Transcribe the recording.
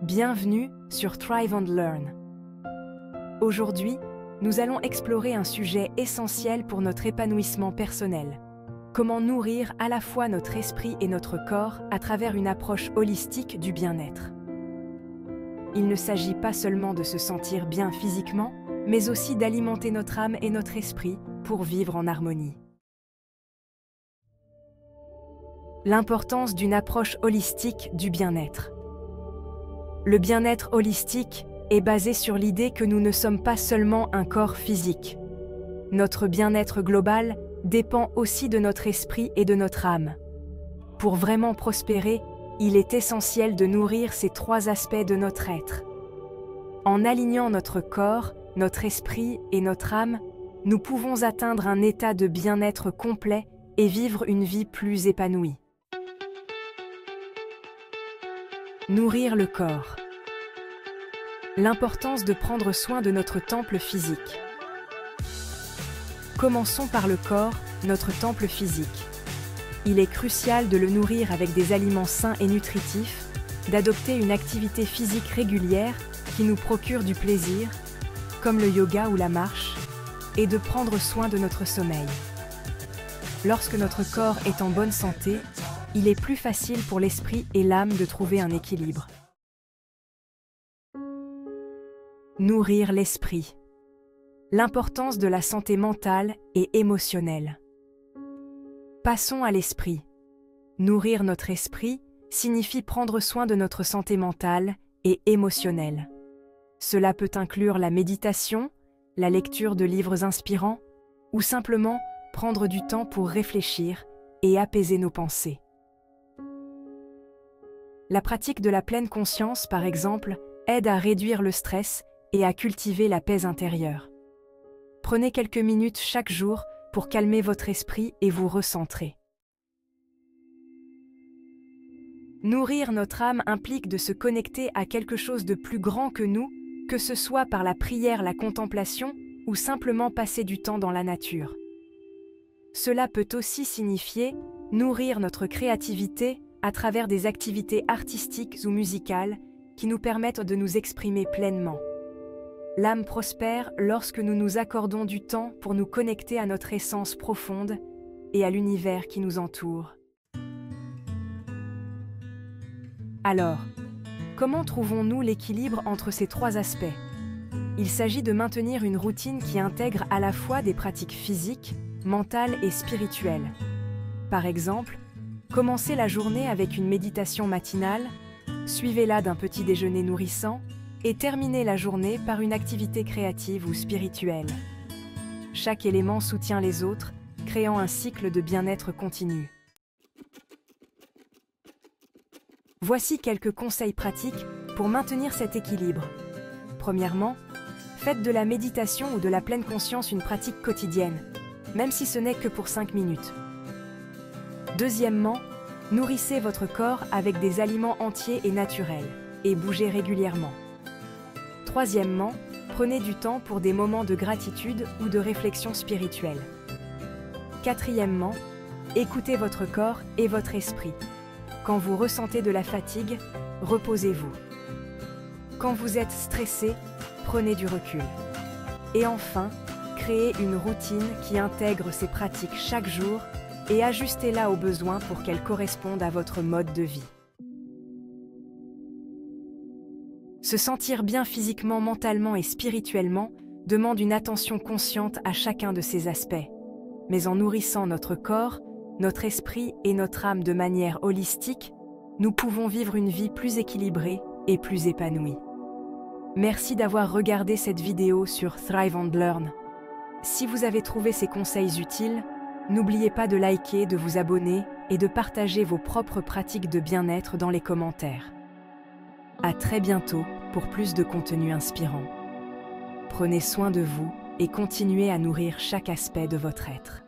Bienvenue sur Thrive and Learn. Aujourd'hui, nous allons explorer un sujet essentiel pour notre épanouissement personnel. Comment nourrir à la fois notre esprit et notre corps à travers une approche holistique du bien-être. Il ne s'agit pas seulement de se sentir bien physiquement, mais aussi d'alimenter notre âme et notre esprit pour vivre en harmonie. L'importance d'une approche holistique du bien-être. Le bien-être holistique est basé sur l'idée que nous ne sommes pas seulement un corps physique. Notre bien-être global dépend aussi de notre esprit et de notre âme. Pour vraiment prospérer, il est essentiel de nourrir ces trois aspects de notre être. En alignant notre corps, notre esprit et notre âme, nous pouvons atteindre un état de bien-être complet et vivre une vie plus épanouie. Nourrir le corps. L'importance de prendre soin de notre temple physique. Commençons par le corps, notre temple physique. Il est crucial de le nourrir avec des aliments sains et nutritifs, d'adopter une activité physique régulière qui nous procure du plaisir, comme le yoga ou la marche, et de prendre soin de notre sommeil. Lorsque notre corps est en bonne santé, il est plus facile pour l'esprit et l'âme de trouver un équilibre. Nourrir l'esprit. L'importance de la santé mentale et émotionnelle. Passons à l'esprit. Nourrir notre esprit signifie prendre soin de notre santé mentale et émotionnelle. Cela peut inclure la méditation, la lecture de livres inspirants, ou simplement prendre du temps pour réfléchir et apaiser nos pensées. La pratique de la pleine conscience, par exemple, aide à réduire le stress et à cultiver la paix intérieure. Prenez quelques minutes chaque jour pour calmer votre esprit et vous recentrer. Nourrir notre âme implique de se connecter à quelque chose de plus grand que nous, que ce soit par la prière, la contemplation ou simplement passer du temps dans la nature. Cela peut aussi signifier nourrir notre créativité à travers des activités artistiques ou musicales qui nous permettent de nous exprimer pleinement. L'âme prospère lorsque nous nous accordons du temps pour nous connecter à notre essence profonde et à l'univers qui nous entoure. Alors, comment trouvons-nous l'équilibre entre ces trois aspects? Il s'agit de maintenir une routine qui intègre à la fois des pratiques physiques, mentales et spirituelles. Par exemple, commencez la journée avec une méditation matinale, suivez-la d'un petit déjeuner nourrissant et terminez la journée par une activité créative ou spirituelle. Chaque élément soutient les autres, créant un cycle de bien-être continu. Voici quelques conseils pratiques pour maintenir cet équilibre. Premièrement, faites de la méditation ou de la pleine conscience une pratique quotidienne, même si ce n'est que pour 5 minutes. Deuxièmement, nourrissez votre corps avec des aliments entiers et naturels, et bougez régulièrement. Troisièmement, prenez du temps pour des moments de gratitude ou de réflexion spirituelle. Quatrièmement, écoutez votre corps et votre esprit. Quand vous ressentez de la fatigue, reposez-vous. Quand vous êtes stressé, prenez du recul. Et enfin, créez une routine qui intègre ces pratiques chaque jour et ajustez-la aux besoins pour qu'elle corresponde à votre mode de vie. Se sentir bien physiquement, mentalement et spirituellement demande une attention consciente à chacun de ces aspects. Mais en nourrissant notre corps, notre esprit et notre âme de manière holistique, nous pouvons vivre une vie plus équilibrée et plus épanouie. Merci d'avoir regardé cette vidéo sur Thrive and Learn. Si vous avez trouvé ces conseils utiles, n'oubliez pas de liker, de vous abonner et de partager vos propres pratiques de bien-être dans les commentaires. À très bientôt pour plus de contenu inspirant. Prenez soin de vous et continuez à nourrir chaque aspect de votre être.